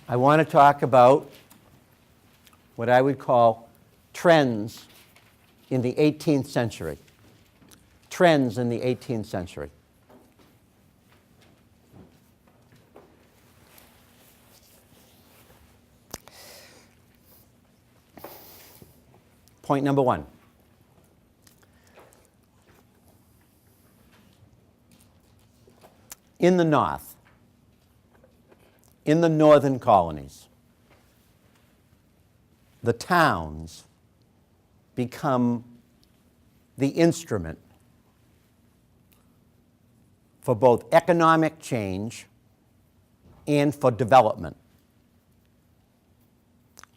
I want to talk about what I would call trends in the 18th century. Trends in the 18th century. Point number one. In the North, in the northern colonies, the towns become the instrument for both economic change and for development.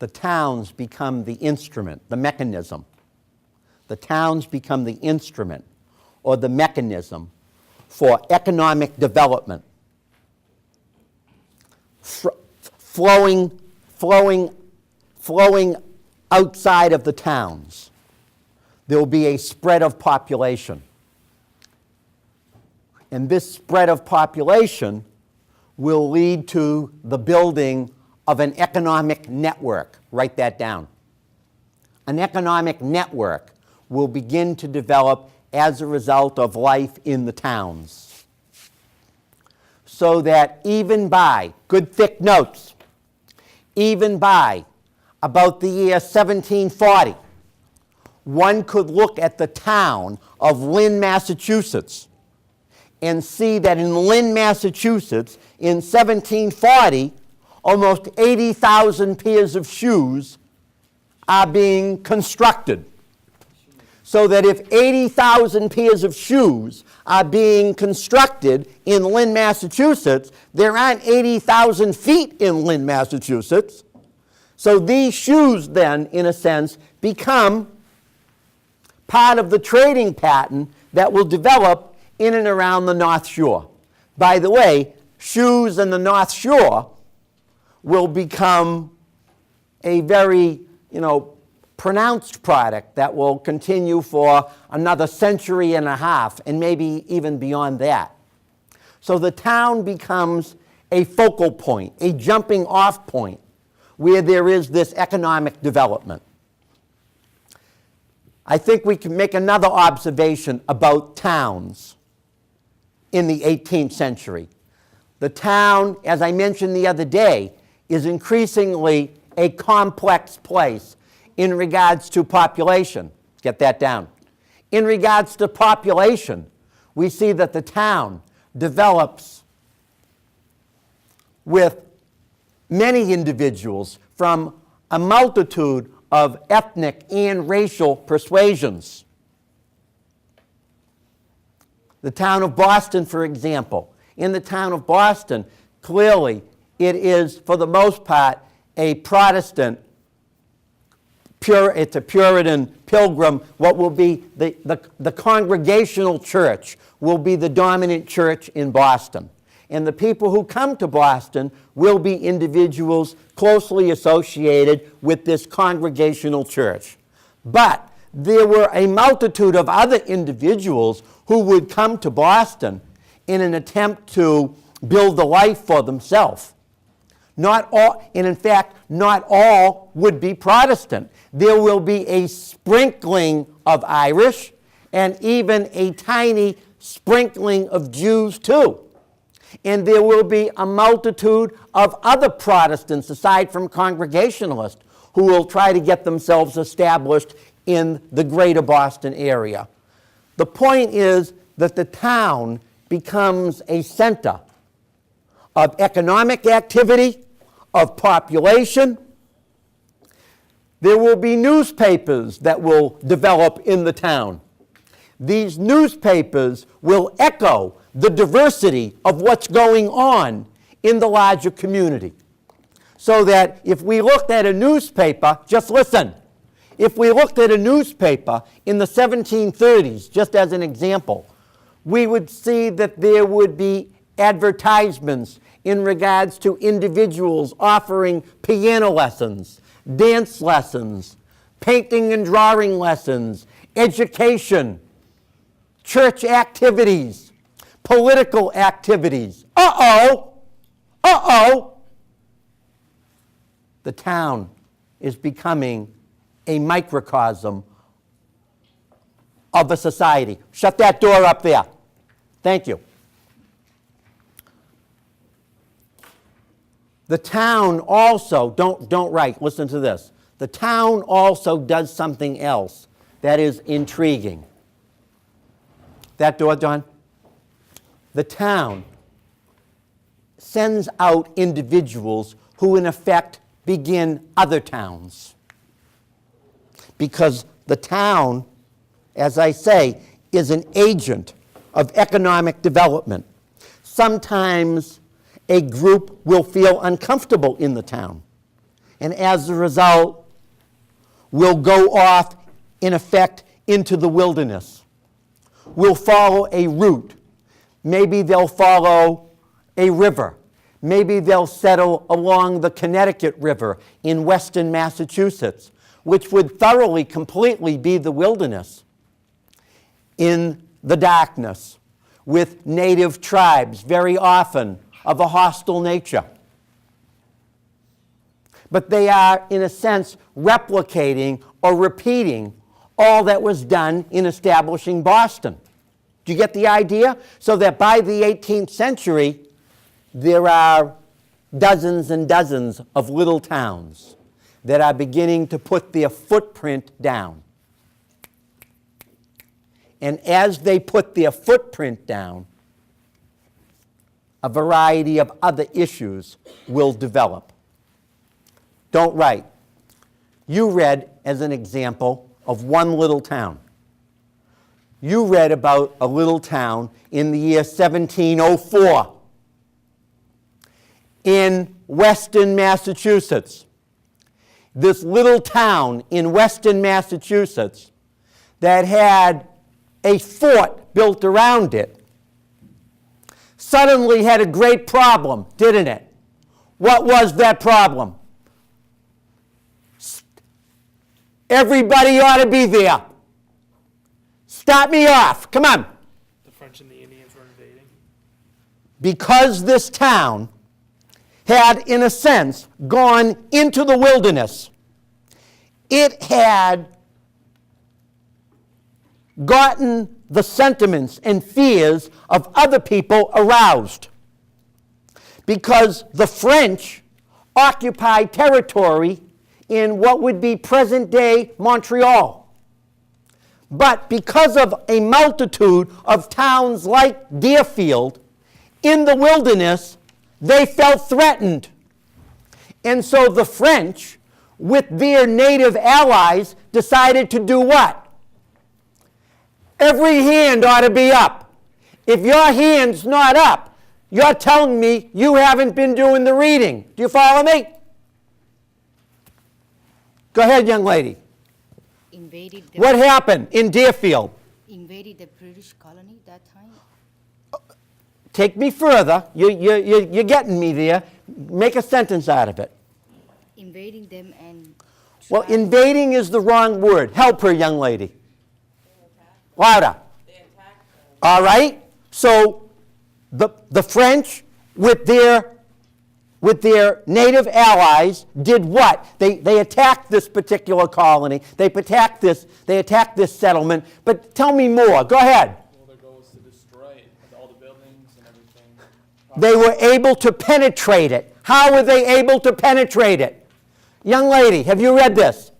The towns become the instrument, the mechanism. The towns become the instrument or the mechanism for economic development, flowing outside of the towns. There will be a spread of population. And this spread of population will lead to the building of an economic network. Write that down. An economic network will begin to develop as a result of life in the towns. So that even by, good thick notes, even by about the year 1740, one could look at the town of Lynn, Massachusetts, and see that in Lynn, Massachusetts, in 1740, almost 80,000 pairs of shoes are being constructed. So that if 80,000 pairs of shoes are being constructed in Lynn, Massachusetts, there aren't 80,000 feet in Lynn, Massachusetts. So these shoes then, in a sense, become part of the trading pattern that will develop in and around the North Shore. By the way, shoes in the North Shore will become a very, pronounced product that will continue for another century and a half, and maybe even beyond that. So the town becomes a focal point, a jumping off point, where there is this economic development. I think we can make another observation about towns in the 18th century. The town, as I mentioned the other day, is increasingly a complex place in regards to population. Get that down. In regards to population, we see that the town develops with many individuals from a multitude of ethnic and racial persuasions. The town of Boston, for example. In the town of Boston, clearly it is, for the most part, a Protestant, it's a Puritan pilgrim. What will be the Congregational church will be the dominant church in Boston. And the people who come to Boston will be individuals closely associated with this Congregational church. But there were a multitude of other individuals who would come to Boston in an attempt to build a life for themselves. Not all, and in fact, not all would be Protestant. There will be a sprinkling of Irish and even a tiny sprinkling of Jews too. And there will be a multitude of other Protestants aside from Congregationalists who will try to get themselves established in the greater Boston area. The point is that the town becomes a center of economic activity, of population. There will be newspapers that will develop in the town. These newspapers will echo the diversity of what's going on in the larger community. So that if we looked at a newspaper, just listen, if we looked at a newspaper in the 1730s, just as an example, we would see that there would be advertisements in regards to individuals offering piano lessons, dance lessons, painting and drawing lessons, education, church activities, political activities. the town is becoming a microcosm of a society. Shut that door up there. Thank you. The town also, don't write, listen to this. The town also does something else that is intriguing. That door, John? The town sends out individuals who in effect begin other towns. Because the town, as I say, is an agent of economic development. Sometimes a group will feel uncomfortable in the town, and as a result, will go off, in effect, into the wilderness. Will follow a route. Maybe they'll follow a river. Maybe they'll settle along the Connecticut River in western Massachusetts, which would thoroughly, completely be the wilderness, in the darkness, with native tribes, very often of a hostile nature. But they are, in a sense, replicating or repeating all that was done in establishing Boston. Do you get the idea? So that by the 18th century, there are dozens and dozens of little towns that are beginning to put their footprint down. And as they put their footprint down, a variety of other issues will develop. Don't write. You read, as an example, of one little town. You read about a little town in the year 1704 in western Massachusetts. This little town in western Massachusetts that had a fort built around it suddenly had a great problem, didn't it? What was that problem? Everybody ought to be there. Start me off. Come on. The French and the Indians were invading. Because this town had, in a sense, gone into the wilderness, it had gotten the sentiments and fears of other people aroused. Because the French occupied territory in what would be present-day Montreal. But because of a multitude of towns like Deerfield in the wilderness, they felt threatened. And so the French, with their native allies, decided to do what? Every hand ought to be up. If your hand's not up, you're telling me you haven't been doing the reading. Do you follow me? Go ahead, young lady. What happened in Deerfield? Invaded the British colony that time. Take me further. You're getting me there. Make a sentence out of it. Invading them and... Well, invading is the wrong word. Help her, young lady. Louder. They attacked them. All right? So the French, with their native allies, did what? They attacked this particular colony. They attacked this settlement. But tell me more. Go ahead. Well, their goal was to destroy it, with all the buildings and everything. They were able to penetrate it. How were they able to penetrate it? Young lady, have you read this?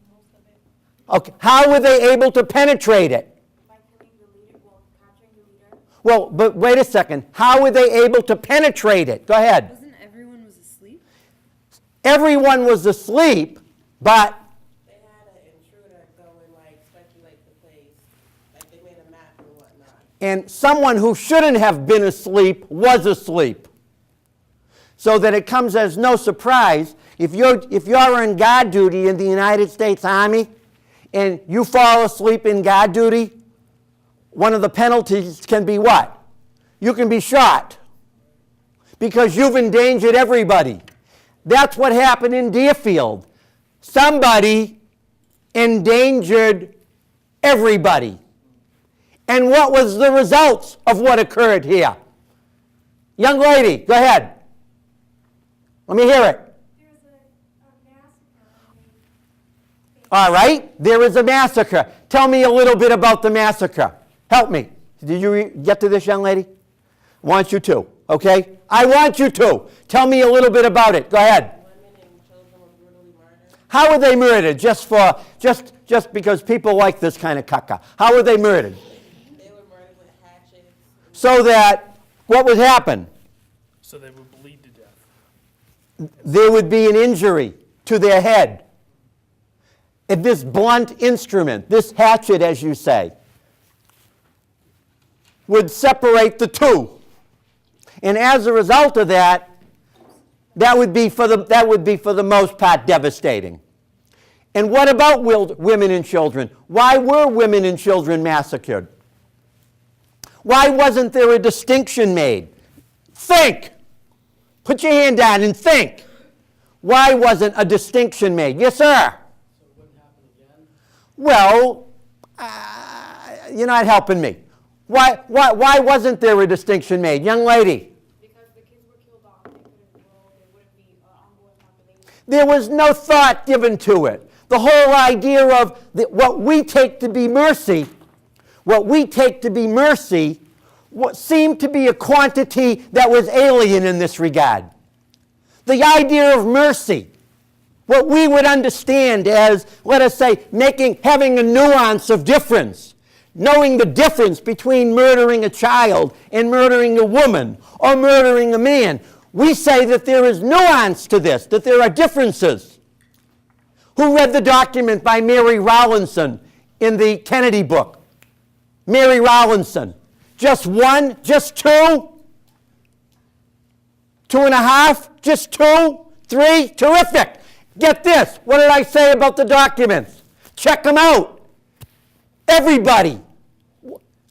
Most of it. Okay. How were they able to penetrate it? By killing the leader, well, capturing the leader. Well, but wait a second. How were they able to penetrate it? Go ahead. Wasn't everyone was asleep? Everyone was asleep, but They had an intruder go and like speculate the place. Like they made a map and whatnot. and someone who shouldn't have been asleep was asleep. So that it comes as no surprise if you're in guard duty in the United States Army and you fall asleep in guard duty, one of the penalties can be what? You can be shot because you've endangered everybody. That's what happened in Deerfield. Somebody endangered everybody. And what was the results of what occurred here? Young lady, go ahead. Let me hear it. There was a All right, there is a massacre. Tell me a little bit about the massacre. Help me. Did you get to this, young lady? I want you to, okay? I want you to. Tell me a little bit about it. Go ahead. Women and children were brutally murdered. How were they murdered? Just because people like this kind of caca. How were they murdered? They were murdered with hatchets. So that what would happen? So they would bleed to death. There would be an injury to their head. If this blunt instrument, this hatchet, as you say, would separate the two. And as a result of that, that would be for the most part devastating. And what about women and children? Why were women and children massacred? Why wasn't there a distinction made? Think. Put your hand down and think. Why wasn't a distinction made? Yes, sir. So it wouldn't happen again? Well, you're not helping me. Why wasn't there a distinction made? Young lady. Because the kids were killed off, they couldn't grow, there wouldn't be ongoing population. There was no thought given to it. The whole idea of what we take to be mercy, what seemed to be a quantity that was alien in this regard. The idea of mercy, what we would understand as, let us say, having a nuance of difference, knowing the difference between murdering a child and murdering a woman or murdering a man. We say that there is nuance to this, that there are differences. Who read the document by Mary Rowlandson in the Kennedy book? Mary Rowlandson. Just one? Just two? 2.5? Just 2? 3? Terrific. Get this. What did I say about the documents? Check them out. Everybody.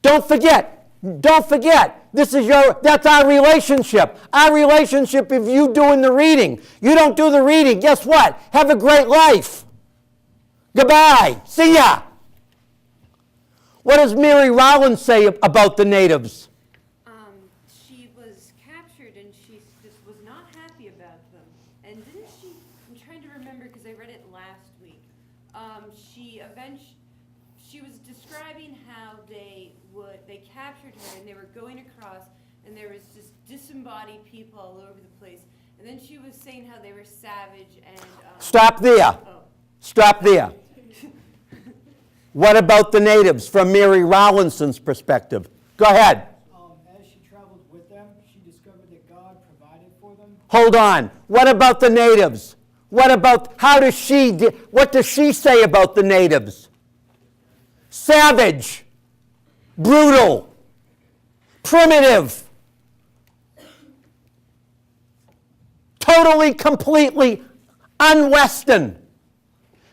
Don't forget. That's our relationship. Our relationship is you doing the reading. You don't do the reading, guess what? Have a great life. Goodbye. See ya. What does Mary Rowland say about the natives? She was captured and she just was not happy about them. And didn't she, I'm trying to remember because I read it last week. She was describing how they captured her and they were going across and there was just disembodied people all over the place. And then she was saying how they were savage and... Stop there. Oh. Stop there. What about the natives from Mary Rowlandson's perspective? Go ahead. As she traveled with them, she discovered that God provided for them. Hold on. What about the natives? What does she say about the natives? Savage, brutal, primitive, totally, completely un-Western.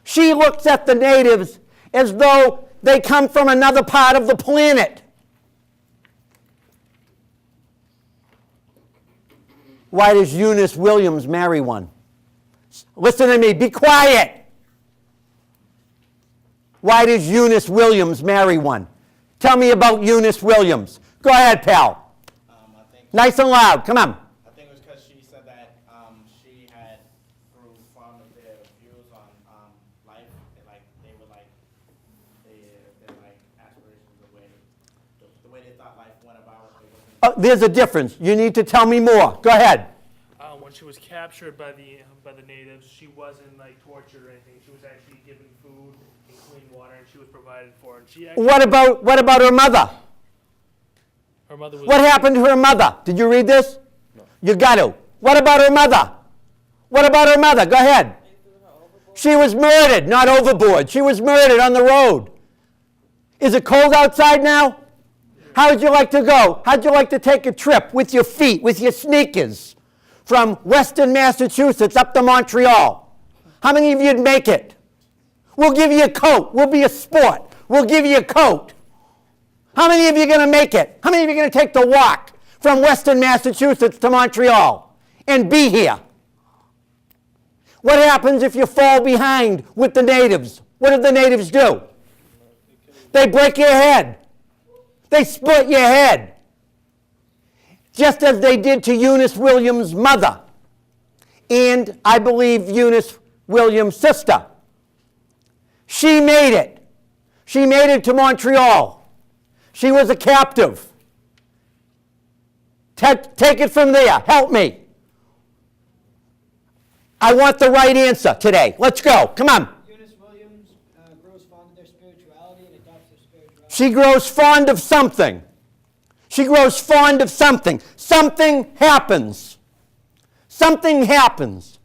She looks at the natives as though they come from another part of the planet. Why does Eunice Williams marry one? Listen to me, be quiet. Why does Eunice Williams marry one? Tell me about Eunice Williams. Go ahead, pal. Nice and loud, come on. I think it was because she said that she had grew fond of their views on life, and their aspirations, the way they thought life went about. There's a difference. You need to tell me more. Go ahead. When she was captured by the natives, she wasn't tortured or anything. She was actually given food and clean water, and she was provided for. And she actually, What about her mother? her mother was. What happened to her mother? Did you read this? No. You got to. What about her mother? What about her mother? Go ahead. She was murdered, not overboard. She was murdered on the road. Is it cold outside now? How would you like to go? How'd you like to take a trip with your feet, with your sneakers, from Western Massachusetts up to Montreal? How many of you'd make it? We'll give you a coat. We'll be a sport. We'll give you a coat. How many of you are going to make it? How many of you are going to take the walk from Western Massachusetts to Montreal and be here? What happens if you fall behind with the natives? What do the natives do? They break your head. They split your head. Just as they did to Eunice Williams' mother and, I believe, Eunice Williams' sister. She made it. She made it to Montreal. She was a captive. Take it from there. Help me. I want the right answer today. Let's go. Come on. Eunice Williams grows fond of their spirituality and adopts their spirituality. She grows fond of something. She grows fond of something. Something happens. Something happens.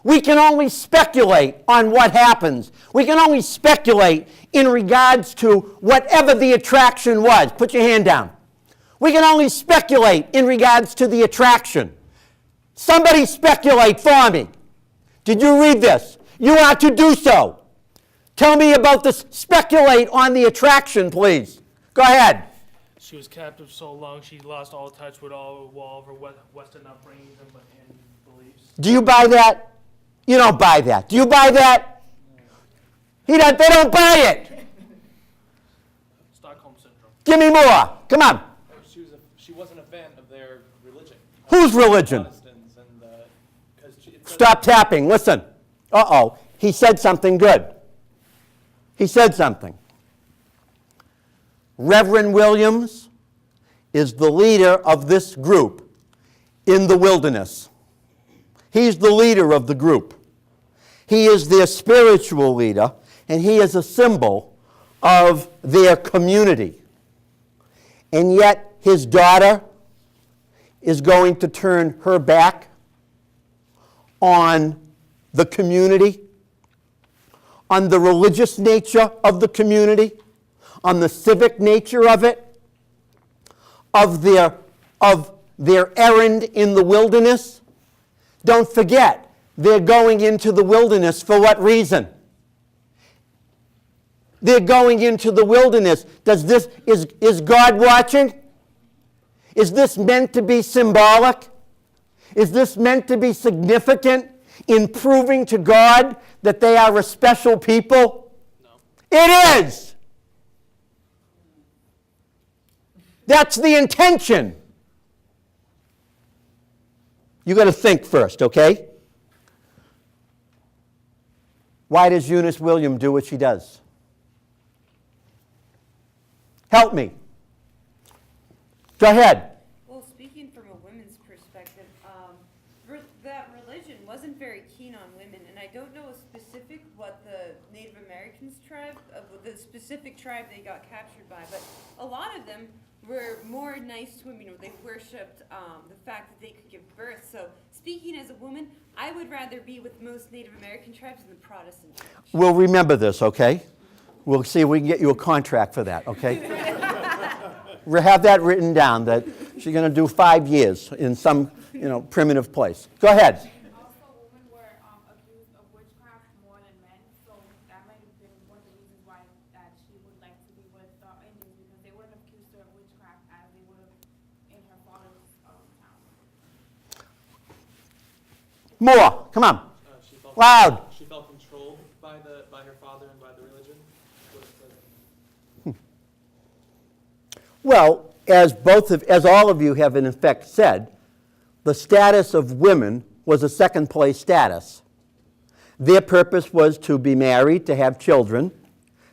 We can only speculate on what happens. We can only speculate in regards to whatever the attraction was. Put your hand down. We can only speculate in regards to the attraction. Somebody speculate for me. Did you read this? You are to do so. Tell me about this. Speculate on the attraction, please. Go ahead. She was captive so long, she lost all touch with all of her Western upbringings and beliefs. Do you buy that? You don't buy that. Do you buy that? They don't buy it. Stockholm Syndrome. Give me more. Come on. She wasn't a fan of their religion. Whose religion? Protestants and Stop tapping. Listen. Uh-oh. He said something good. He said something. Reverend Williams is the leader of this group in the wilderness. He's the leader of the group. He is their spiritual leader, and he is a symbol of their community. And yet, his daughter is going to turn her back on the community, on the religious nature of the community, on the civic nature of it, of their errand in the wilderness. Don't forget, they're going into the wilderness for what reason? They're going into the wilderness. Is God watching? Is this meant to be symbolic? Is this meant to be significant in proving to God that they are a special people? No. It is. That's the intention. You got to think first, okay? Why does Eunice Williams do what she does? Help me. Go ahead. Well, speaking from a women's perspective, that religion wasn't very keen on women, and I don't know a specific what the Native Americans tribe, the specific tribe they got captured by, but a lot of them were more nice to women. They worshipped the fact that they could give birth. So, speaking as a woman, I would rather be with most Native American tribes than the Protestant church. We'll remember this, okay? We'll see if we can get you a contract for that, okay? We'll have that written down, that she's going to do 5 years in some, primitive place. Go ahead. Also, women were accused of witchcraft more than men, so that might have been one of the reasons why that she would like to be with the Indians, because they wouldn't have accused her of witchcraft as they would have in her father's town. More. Come on. she felt Loud. She felt controlled by her father and by the religion. Well, as all of you have in effect said, the status of women was a second place status. Their purpose was to be married, to have children.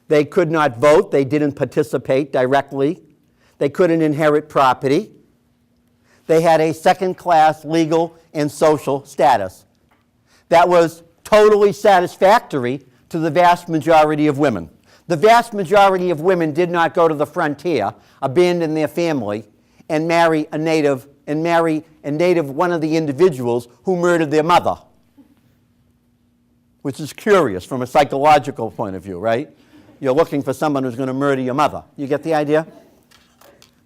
They could not vote. They didn't participate directly. They couldn't inherit property. They had a second-class legal and social status. That was totally satisfactory to the vast majority of women. The vast majority of women did not go to the frontier, abandon their family, and marry a native, one of the individuals who murdered their mother. Which is curious from a psychological point of view, right? You're looking for someone who's going to murder your mother. You get the idea?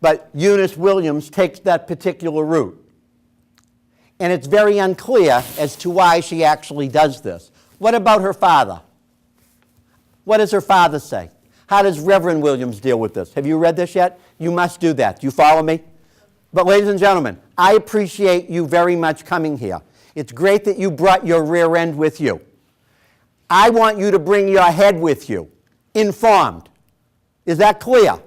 But Eunice Williams takes that particular route. And it's very unclear as to why she actually does this. What about her father? What does her father say? How does Reverend Williams deal with this? Have you read this yet? You must do that. Do you follow me? But ladies and gentlemen, I appreciate you very much coming here. It's great that you brought your rear end with you. I want you to bring your head with you, informed. Is that clear?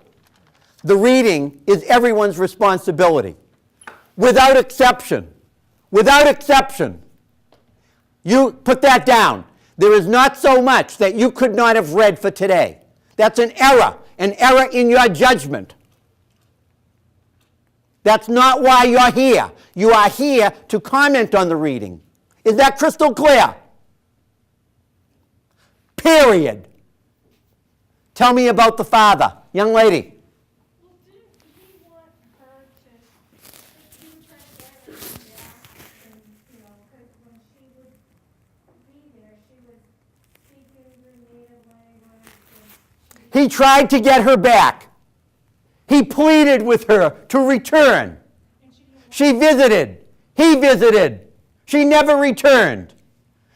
The reading is everyone's responsibility, without exception. Without exception. You put that down. There is not so much that you could not have read for today. That's an error in your judgment. That's not why you're here. You are here to comment on the reading. Is that crystal clear? Period. Tell me about the father. Young lady. Well, didn't he want her to, he was trying to get her to react, and, because when she would be there, she would speak in her native language, and He tried to get her back. He pleaded with her to return. She visited. He visited. She never returned.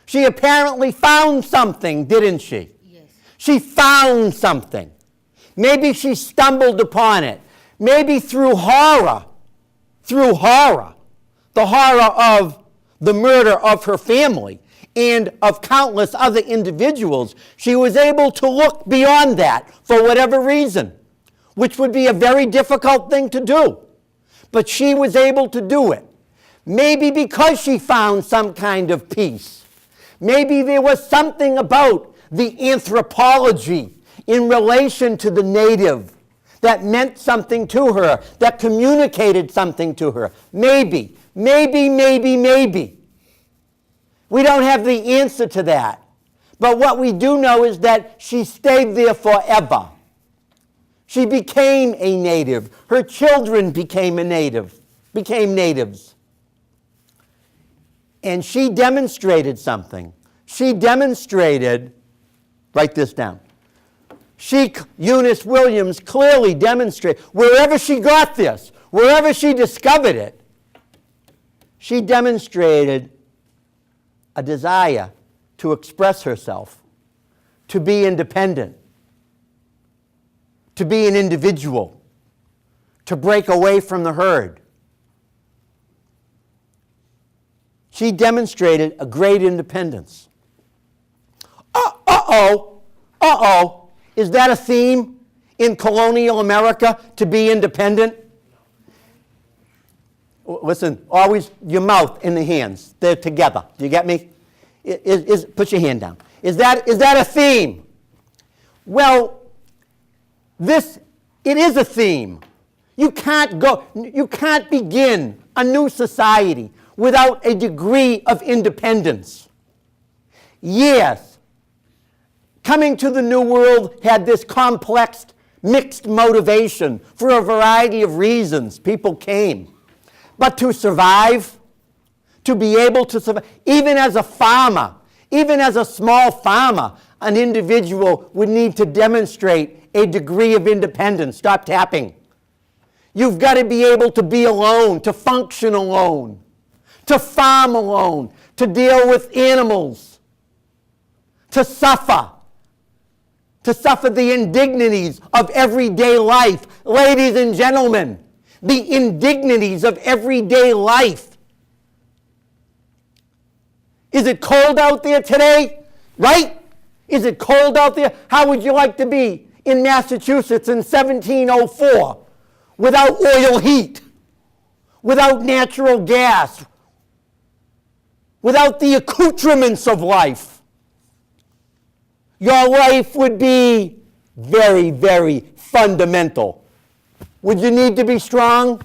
She apparently found something, didn't she? Yes. She found something. Maybe she stumbled upon it. Maybe through horror, the horror of the murder of her family and of countless other individuals, she was able to look beyond that for whatever reason, which would be a very difficult thing to do. But she was able to do it. Maybe because she found some kind of peace. Maybe there was something about the anthropology in relation to the native that meant something to her, that communicated something to her. Maybe. We don't have the answer to that. But what we do know is that she stayed there forever. She became a native. Her children became natives. And she demonstrated something. She demonstrated, write this down. Eunice Williams clearly demonstrated, wherever she got this, wherever she discovered it, she demonstrated a desire to express herself, to be independent, to be an individual, to break away from the herd. She demonstrated a great independence. Is that a theme in colonial America, to be independent? Listen, always your mouth and the hands. They're together. Do you get me? Put your hand down. Is that a theme? Well, it is a theme. You can't begin a new society without a degree of independence. Yes, coming to the New World had this complex, mixed motivation for a variety of reasons. People came. But to survive, to be able to survive, even as a farmer, even as a small farmer, an individual would need to demonstrate a degree of independence. Stop tapping. You've got to be able to be alone, to function alone, to farm alone, to deal with animals, to suffer the indignities of everyday life. Ladies and gentlemen, the indignities of everyday life. Is it cold out there today? Right? Is it cold out there? How would you like to be in Massachusetts in 1704 without oil heat, without natural gas, without the accoutrements of life? Your life would be very, very fundamental. Would you need to be strong?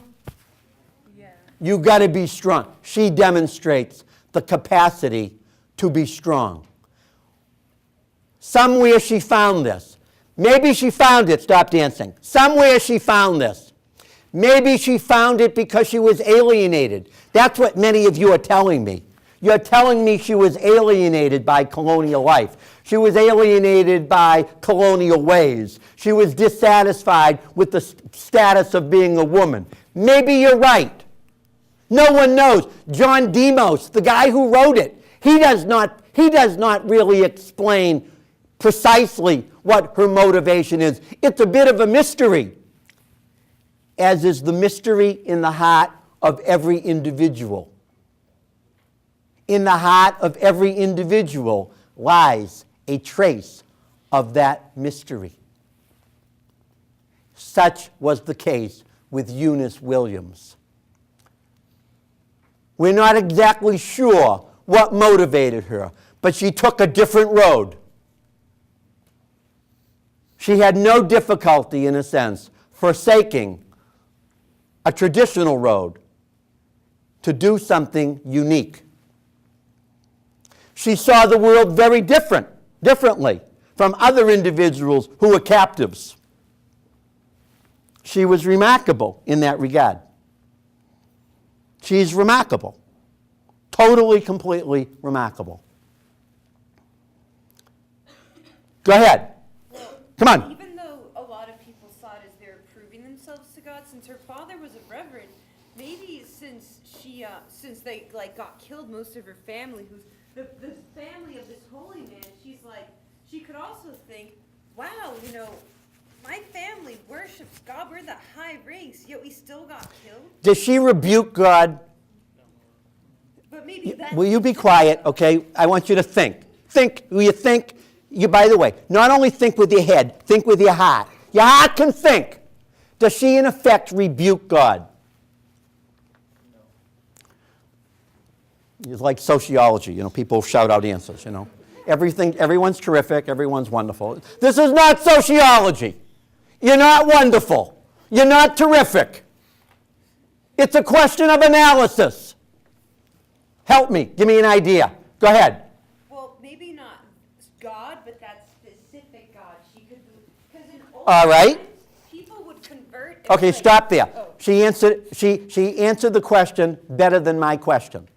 yeah. You got to be strong. She demonstrates the capacity to be strong. Somewhere she found this. Maybe she found it, stop dancing. Somewhere she found this. Maybe she found it because she was alienated. That's what many of you are telling me. You're telling me she was alienated by colonial life. She was alienated by colonial ways. She was dissatisfied with the status of being a woman. Maybe you're right. No one knows. John Demos, the guy who wrote it, he does not really explain precisely what her motivation is. It's a bit of a mystery, as is the mystery in the heart of every individual. In the heart of every individual lies a trace of that mystery. Such was the case with Eunice Williams. We're not exactly sure what motivated her, but she took a different road. She had no difficulty, in a sense, forsaking a traditional road to do something unique. She saw the world very differently from other individuals who were captives. She was remarkable in that regard. She's remarkable. Totally, completely remarkable. Go ahead. Come on. Even though a lot of people saw it as they were proving themselves to God, since her father was a reverend, maybe since they like got killed, most of her family, who's the family of this holy man, she could also think, wow, my family worships God. We're the high ranks, yet we still got killed. Does she rebuke God? But maybe that. Will you be quiet, okay? I want you to think. Think. Will you think? By the way, not only think with your head, think with your heart. Your heart can think. Does she, in effect, rebuke God? It's like sociology, people shout out answers, Everyone's terrific, everyone's wonderful. This is not sociology. You're not wonderful. You're not terrific. It's a question of analysis. Help me. Give me an idea. Go ahead. Well, maybe not God, but that specific God. She could, because in old All right. times, people would convert. and Okay, like- stop there. Oh. She answered the question better than my question.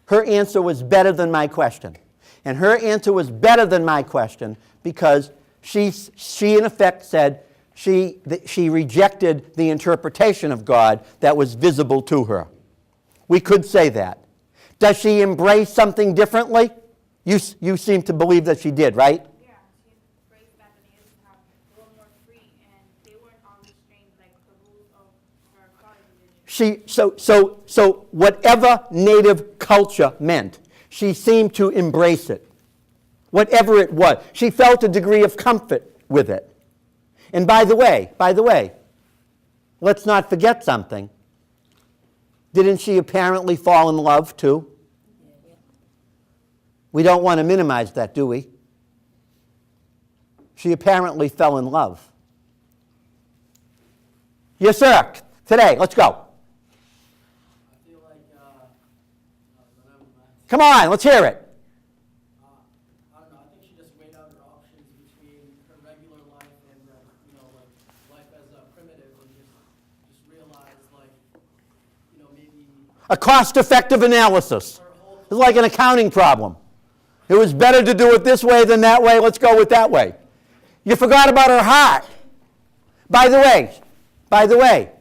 Her answer was better than my question. And her answer was better than my question because she in effect said she rejected the interpretation of God that was visible to her. We could say that. Does she embrace something differently? You seem to believe that she did, right? Yeah, she embraced that they used to have a little more free, and they weren't all restrained like the rules of her father's religion. So whatever native culture meant, she seemed to embrace it. Whatever it was. She felt a degree of comfort with it. And by the way, let's not forget something. Didn't she apparently fall in love too? We don't want to minimize that, do we? She apparently fell in love. Yes, sir. Today, let's go. I feel like, Come on, let's hear it. I don't know, I think she just weighed out her options between her regular life and, life as a primitive, and just realized, maybe A cost-effective analysis. It's like an accounting problem. It was better to do it this way than that way. Let's go with that way. You forgot about her heart. By the way,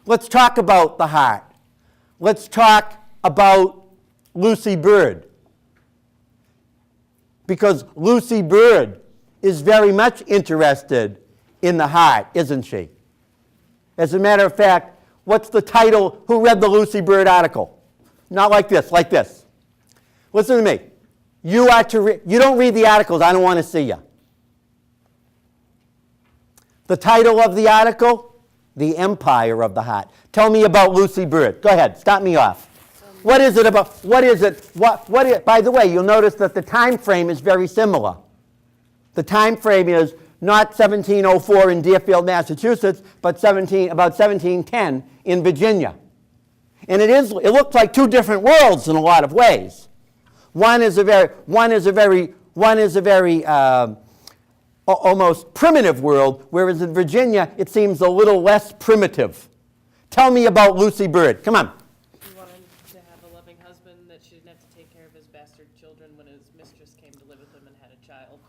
let's talk about the heart. Let's talk about Lucy Bird. Because Lucy Bird is very much interested in the heart, isn't she? As a matter of fact, what's the title? Who read the Lucy Bird article? Not like this, like this. Listen to me. You don't read the articles, I don't want to see you. The title of the article, The Empire of the Heart. Tell me about Lucy Bird. Go ahead, start me off. What is it about? What is it? By the way, you'll notice that the time frame is very similar. The time frame is not 1704 in Deerfield, Massachusetts, but about 1710 in Virginia. And it looks like two different worlds in a lot of ways. One is a very almost primitive world, whereas in Virginia it seems a little less primitive. Tell me about Lucy Bird. Come on. He wanted to have a loving husband that she didn't have to take care of his bastard children when his mistress came to live with him and had a child.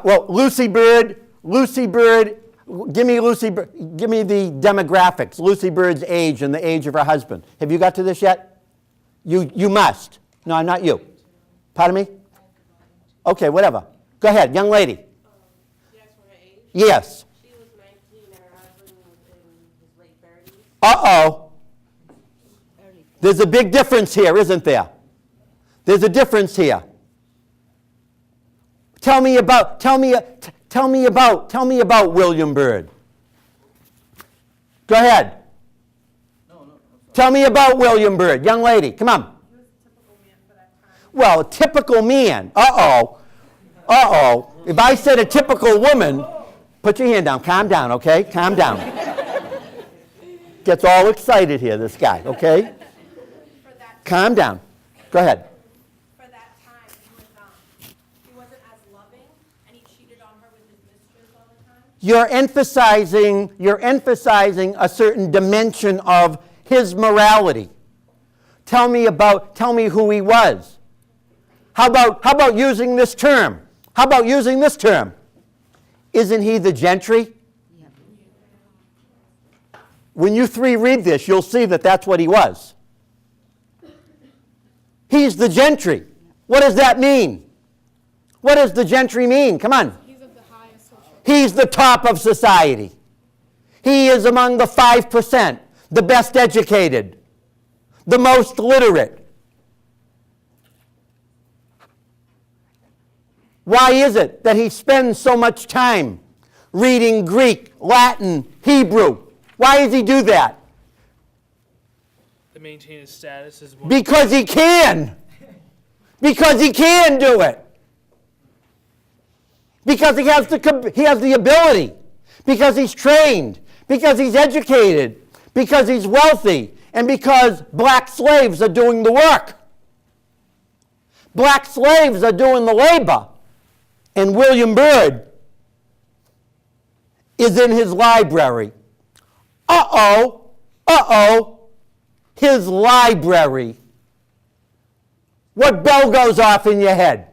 Well, Lucy Bird. Give me the demographics. Lucy Bird's age and the age of her husband. Have you got to this yet? You must. No, not you. Pardon me? Okay, whatever. Go ahead, young lady. Yes, for her age. Yes. She was 19 and her husband was in his late 30s. Uh-oh. There's a big difference here, isn't there? There's a difference here. Tell me about William Byrd. Go ahead. Tell me about William Byrd. Young lady, come on. Well, a typical man. Uh-oh. Uh-oh. If I said a typical woman, put your hand down. Calm down, okay? Calm down. Gets all excited here, this guy, okay? For that, Calm down. Go ahead. for that time, he wasn't as loving, and he cheated on her with his mistress all the time. You're emphasizing a certain dimension of his morality. Tell me who he was. How about using this term? How about using this term? Isn't he the gentry? Yeah. When you three read this, you'll see that that's what he was. He's the gentry. What does that mean? What does the gentry mean? Come on. He's of the highest social. He's the top of society. He is among the 5%, the best educated, the most literate. Why is it that he spends so much time reading Greek, Latin, Hebrew? Why does he do that? To maintain his status as one. Because he can. Because he can do it. Because he has the ability. Because he's trained. Because he's educated. Because he's wealthy. And because black slaves are doing the work. Black slaves are doing the labor. And William Byrd is in his library. Uh-oh, his library. What bell goes off in your head?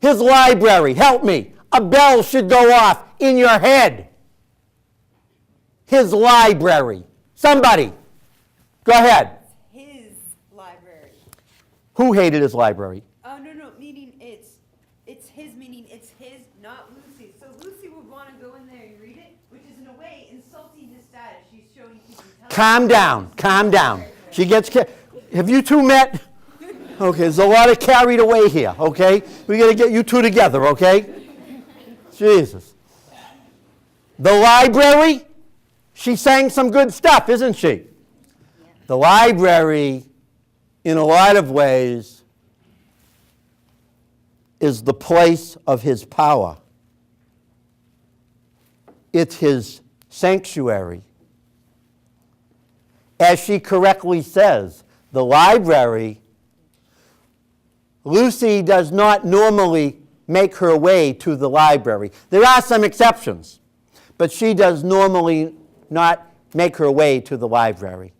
His library, help me. A bell should go off in your head. His library. Somebody, go ahead. His library. Who hated his library? Oh, no, meaning it's his, meaning it's his, not Lucy. So Lucy would want to go in there and read it, which is in a way insulting his status. She's showing he's intelligent. Calm down. She gets, have you two met? Okay, there's a lot of carried away here, okay? We got to get you two together, okay? Jesus. The library, she sang some good stuff, isn't she? The library, in a lot of ways, is the place of his power. It's his sanctuary. As she correctly says, the library, Lucy does not normally make her way to the library. There are some exceptions, but she does normally not make her way to the library.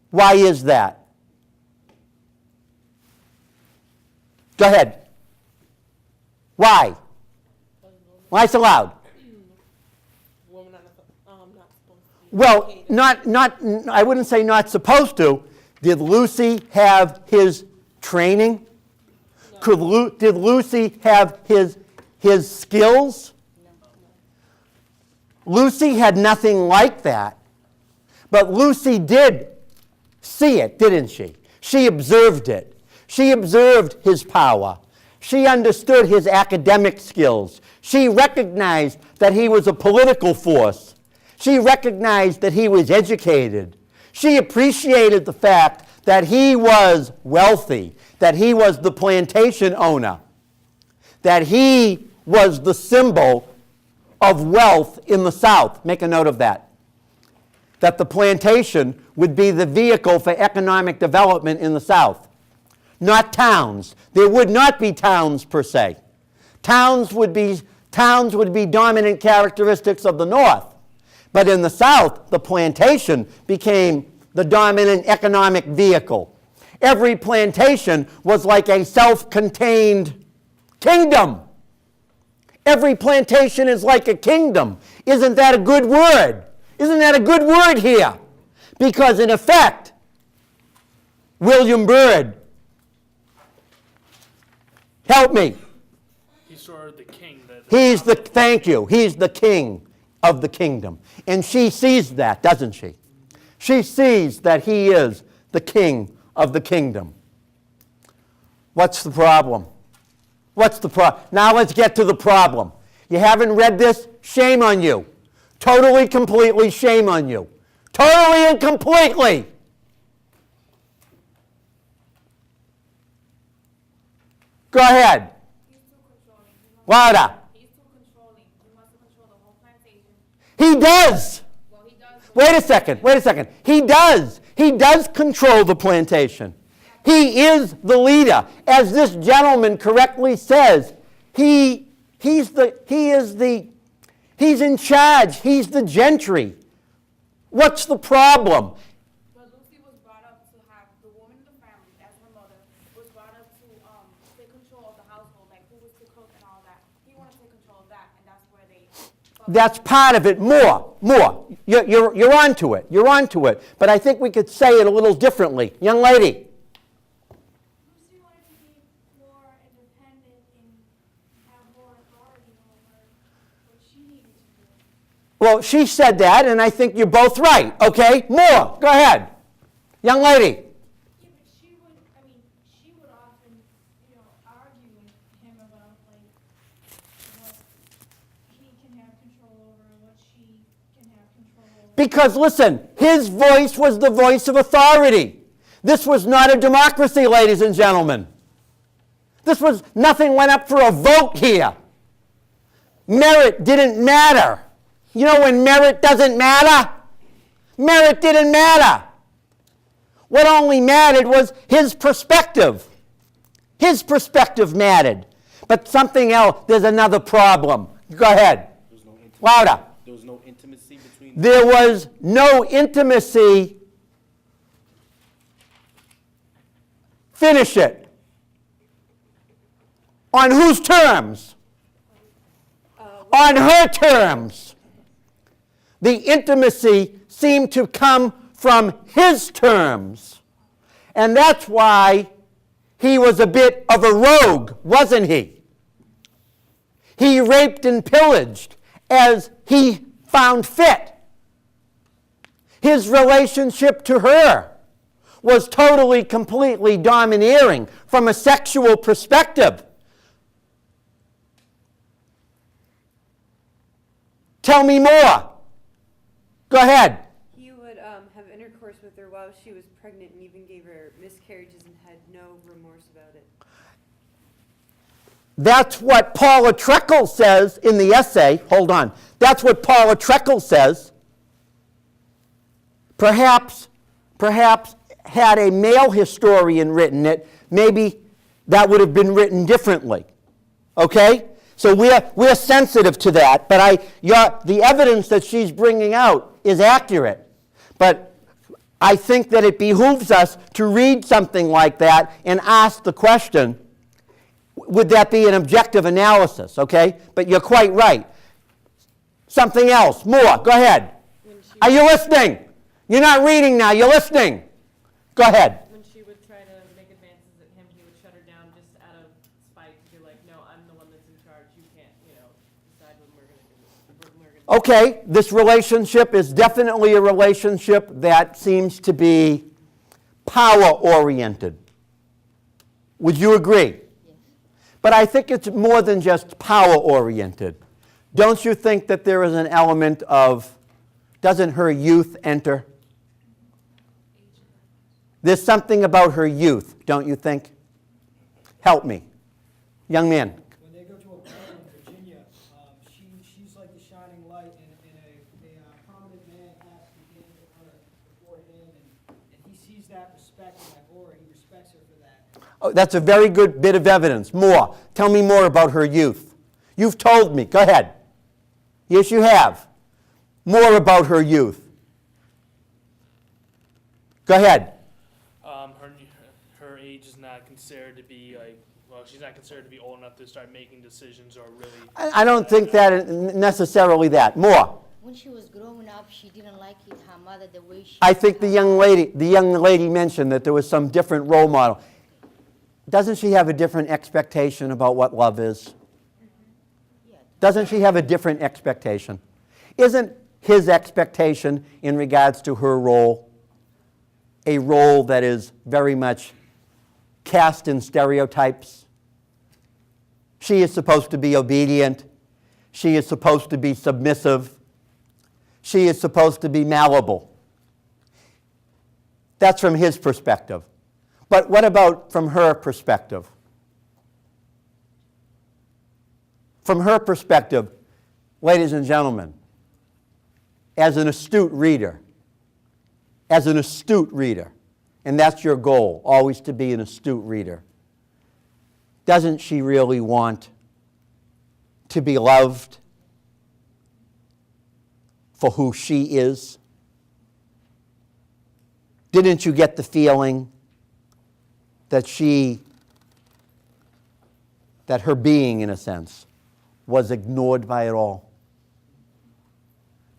Why is that? Go ahead. Why? Why so loud? Women are not supposed to be Well, educated. I wouldn't say not supposed to. Did Lucy have his training? Did Lucy have his skills? Lucy had nothing like that. But Lucy did see it, didn't she? She observed it. She observed his power. She understood his academic skills. She recognized that he was a political force. She recognized that he was educated. She appreciated the fact that he was wealthy, that he was the plantation owner, that he was the symbol of wealth in the South. Make a note of that. That the plantation would be the vehicle for economic development in the South. Not towns. There would not be towns per se. Towns would be dominant characteristics of the North. But in the South, the plantation became the dominant economic vehicle. Every plantation was like a self-contained kingdom. Every plantation is like a kingdom. Isn't that a good word? Isn't that a good word here? Because in effect, William Byrd, help me. He's sort of the king. Thank you. He's the king of the kingdom. And she sees that, doesn't she? She sees that he is the king of the kingdom. What's the problem? What's the problem? Now let's get to the problem. You haven't read this? Shame on you. Totally, completely shame on you. Totally and completely. Go ahead. He's too controlling. Louder. He's too controlling. He wants to control the whole plantation. He does. Well, he does. Wait a second. Wait a second. He does. He does control the plantation. He is the leader. As this gentleman correctly says, he's in charge. He's the gentry. What's the problem? But Lucy was brought up to have the woman in the family, as her mother, was brought up to take control of the household, like who was to cook and all that. He wanted to take control of that, and that's where they. That's part of it. More. You're onto it. You're onto it. But I think we could say it a little differently. Young lady. Lucy wanted to be more independent and have more authority over what she needed to do. Well, she said that, and I think you're both right. Okay? More. Go ahead. Young lady. Yeah, but she would often, argue with him about, like, what he can have control over, what she can have control over. Because listen, his voice was the voice of authority. This was not a democracy, ladies and gentlemen. Nothing went up for a vote here. Merit didn't matter. You know when merit doesn't matter? Merit didn't matter. What only mattered was his perspective. His perspective mattered. But something else, there's another problem. Go ahead. Louder. There was no intimacy between. There was no intimacy. Finish it. On whose terms? On her terms. The intimacy seemed to come from his terms. And that's why he was a bit of a rogue, wasn't he? He raped and pillaged as he found fit. His relationship to her was totally, completely domineering from a sexual perspective. Tell me more. Go ahead. He would have intercourse with her while she was pregnant and even gave her miscarriages and had no remorse about it. That's what Paula Treckle says in the essay. Hold on. That's what Paula Treckle says. Perhaps had a male historian written it, maybe that would have been written differently. Okay? So we're sensitive to that, but the evidence that she's bringing out is accurate. But I think that it behooves us to read something like that and ask the question, would that be an objective analysis, okay? But you're quite right. Something else, more, go ahead. Are you listening? You're not reading now, you're listening. Go ahead. When she would try to make advances at him, he would shut her down just out of spite to be like, no, I'm the one that's in charge. You can't, decide when we're going to do this. When we're gonna Okay, this relationship is definitely a relationship that seems to be power-oriented. Would you agree? Yes. But I think it's more than just power-oriented. Don't you think that there is an element of, doesn't her youth enter? There's something about her youth, don't you think? Help me. Young man. When they go to a party in Virginia, she's like the shining light, and a prominent man has to stand with her before him, and he sees that respect and that aura. He respects her for that. Oh, that's a very good bit of evidence. More. Tell me more about her youth. You've told me. Go ahead. Yes, you have. More about her youth. Go ahead. Her age is not considered to be she's not considered to be old enough to start making decisions or really. I don't think that necessarily that. More. When she was growing up, she didn't like it, her mother, the way she. I think the young lady mentioned that there was some different role model. Doesn't she have a different expectation about what love is? Yeah. Doesn't she have a different expectation? Isn't his expectation in regards to her role a role that is very much cast in stereotypes? She is supposed to be obedient. She is supposed to be submissive. She is supposed to be malleable. That's from his perspective. But what about from her perspective? from her perspective, ladies and gentlemen, as an astute reader, and that's your goal, always to be an astute reader, doesn't she really want to be loved for who she is? Didn't you get the feeling that her being, in a sense, was ignored by it all?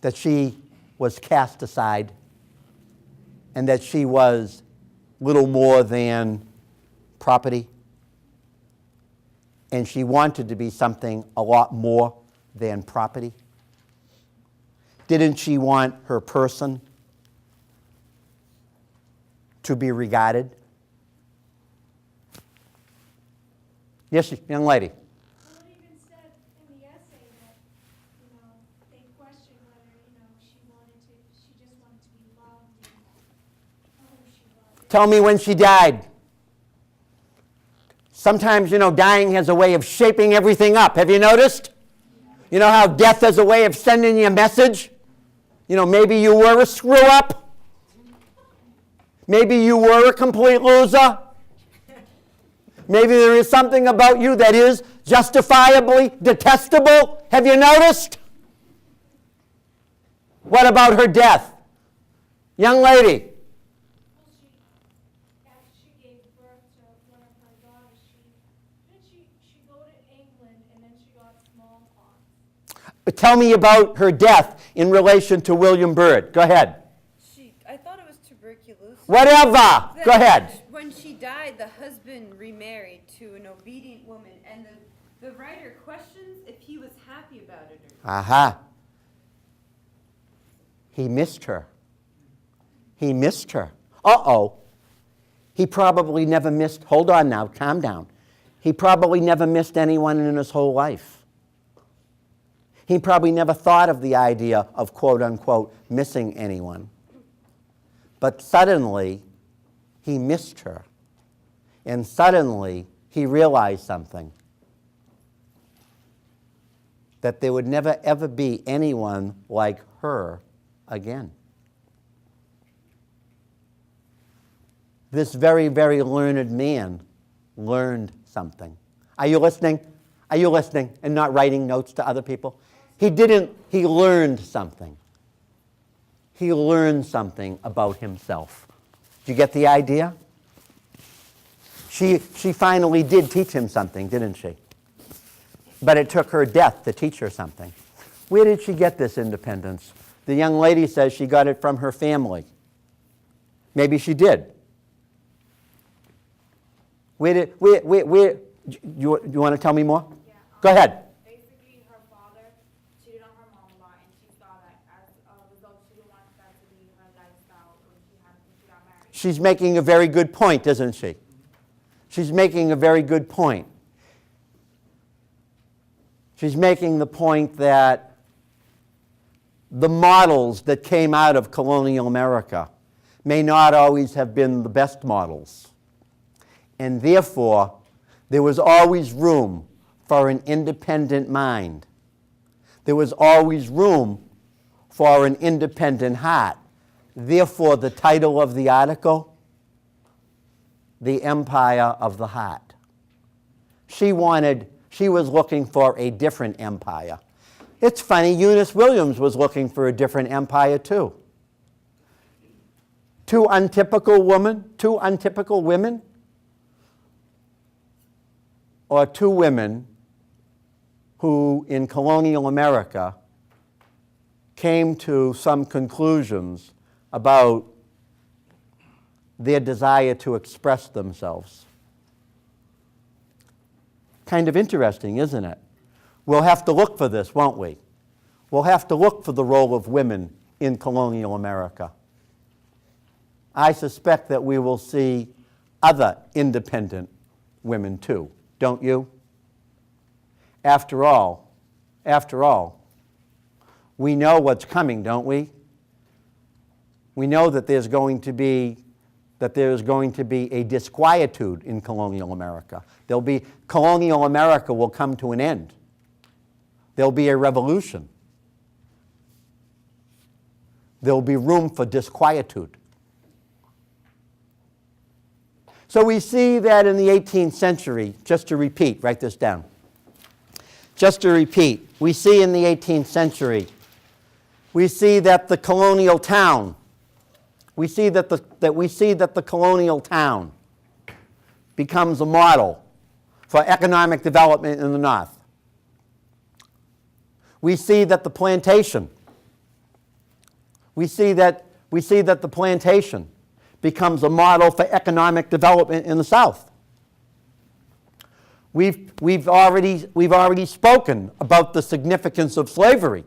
That she was cast aside, and that she was little more than property? And she wanted to be something a lot more than property? Didn't she want her person to be regarded? Yes, young lady. Well, it even said in the essay that, they questioned whether, she just wanted to be loved and who she was. Tell me when she died. Sometimes, dying has a way of shaping everything up. Have you noticed? You know how death has a way of sending you a message? Maybe you were a screw-up. Maybe you were a complete loser. Maybe there is something about you that is justifiably detestable. Have you noticed? What about her death? Young lady. After she gave birth to one of her daughters, didn't she go to England and then she got smallpox? Tell me about her death in relation to William Byrd. Go ahead. I thought it was tuberculosis. Whatever. Go ahead. When she died, the husband remarried to an obedient woman, and the writer questions if he was happy about it or not. Aha. He missed her. He missed her. Uh-oh. He probably never missed, hold on now, calm down. He probably never missed anyone in his whole life. He probably never thought of the idea of, quote unquote, missing anyone. But suddenly, he missed her. And suddenly, he realized something. That there would never, ever be anyone like her again. This very, very learned man learned something. Are you listening? Are you listening and not writing notes to other people? He didn't, he learned something. He learned something about himself. Do you get the idea? She finally did teach him something, didn't she? But it took her death to teach her something. Where did she get this independence? The young lady says she got it from her family. Maybe she did. You want to tell me more? Yeah, Go ahead. basically her father cheated on her mom a lot, and she saw that as a result, she didn't want that to be her lifestyle when she got married. She's making a very good point, isn't she? She's making a very good point. She's making the point that the models that came out of colonial America may not always have been the best models. And therefore, there was always room for an independent mind. There was always room for an independent heart. Therefore, the title of the article, The Empire of the Heart. She was looking for a different empire. It's funny, Eunice Williams was looking for a different empire too. Two untypical women, or two women who in colonial America came to some conclusions about their desire to express themselves. Kind of interesting, isn't it? We'll have to look for this, won't we? We'll have to look for the role of women in colonial America. I suspect that we will see other independent women too, don't you? After all, we know what's coming, don't we? We know that there's going to be a disquietude in colonial America. Colonial America will come to an end. There'll be a revolution. There'll be room for disquietude. So we see that in the 18th century, just to repeat, write this down. Just to repeat, we see in the 18th century, we see that the colonial town, we see that the colonial town becomes a model for economic development in the North. We see that the plantation, we see that the plantation becomes a model for economic development in the South. We've already spoken about the significance of slavery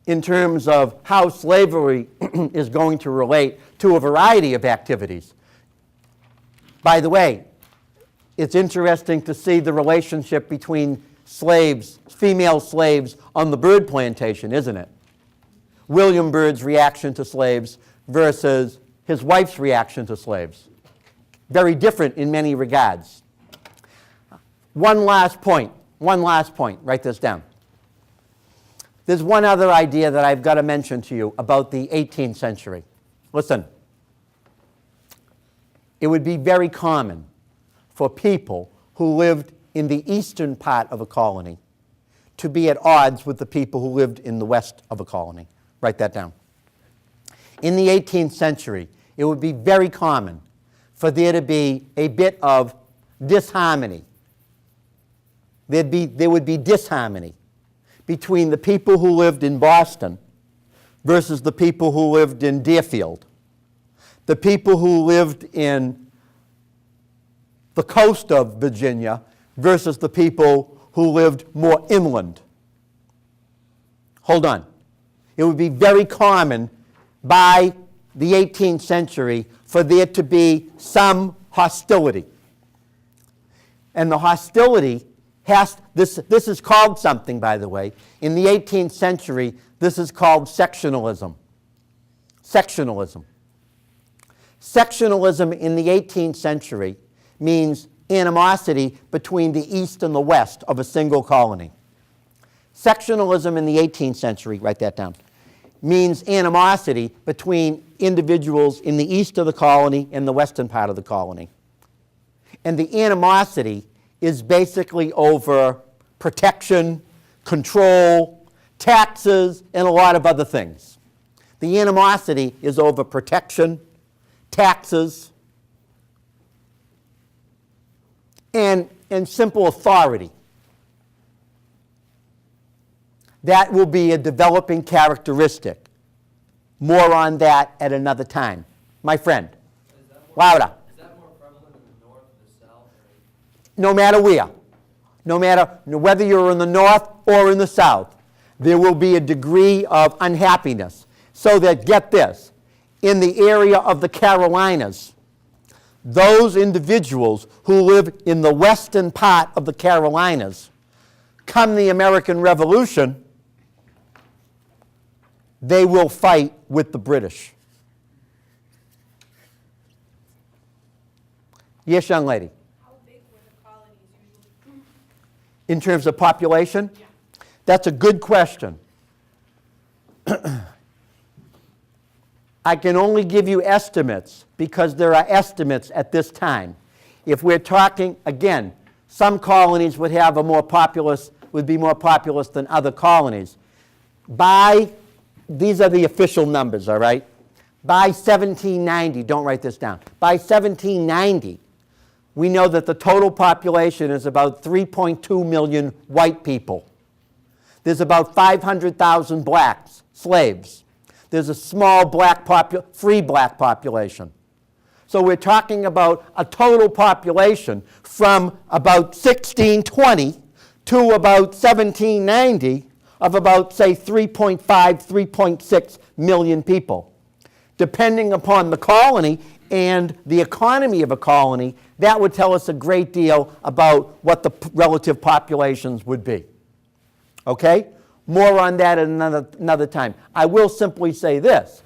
in terms of how slavery is going to relate to a variety of activities. By the way, it's interesting to see the relationship between slaves, female slaves on the Byrd plantation, isn't it? William Byrd's reaction to slaves versus his wife's reaction to slaves. Very different in many regards. One last point, write this down. There's one other idea that I've got to mention to you about the 18th century. Listen, it would be very common for people who lived in the eastern part of a colony to be at odds with the people who lived in the west of a colony. Write that down. In the 18th century, it would be very common for there to be a bit of disharmony. There would be disharmony between the people who lived in Boston versus the people who lived in Deerfield, the people who lived in the coast of Virginia versus the people who lived more inland. Hold on. It would be very common by the 18th century for there to be some hostility. And the hostility this is called something, by the way. In the 18th century, this is called sectionalism. Sectionalism. Sectionalism in the 18th century means animosity between the east and the west of a single colony. Sectionalism in the 18th century, write that down, means animosity between individuals in the east of the colony and the western part of the colony. And the animosity is basically over protection, control, taxes, and a lot of other things. The animosity is over protection, taxes, and simple authority. That will be a developing characteristic. More on that at another time. My friend, louder. Is that more prevalent in the north or the south? No matter where, no matter whether you're in the north or in the south, there will be a degree of unhappiness. So that, get this, in the area of the Carolinas, those individuals who live in the western part of the Carolinas, come the American Revolution, they will fight with the British. Yes, young lady. How big were the colonies usually? In terms of population? Yeah. That's a good question. I can only give you estimates because there are estimates at this time. If we're talking, again, some colonies would have would be more populous than other colonies. These are the official numbers, all right? By 1790, don't write this down. By 1790, we know that the total population is about 3.2 million white people. There's about 500,000 blacks, slaves. There's a small free black population. So we're talking about a total population from about 1620 to about 1790 of about, say, 3.5, 3.6 million people. Depending upon the colony and the economy of a colony, that would tell us a great deal about what the relative populations would be. Okay? More on that at another time. I will simply say this.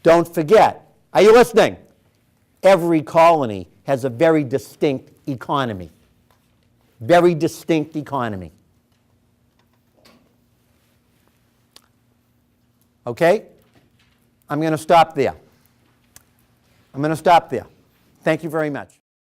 Don't forget. Are you listening? Every colony has a very distinct economy. very distinct economy. Okay? I'm going to stop there. Thank you very much.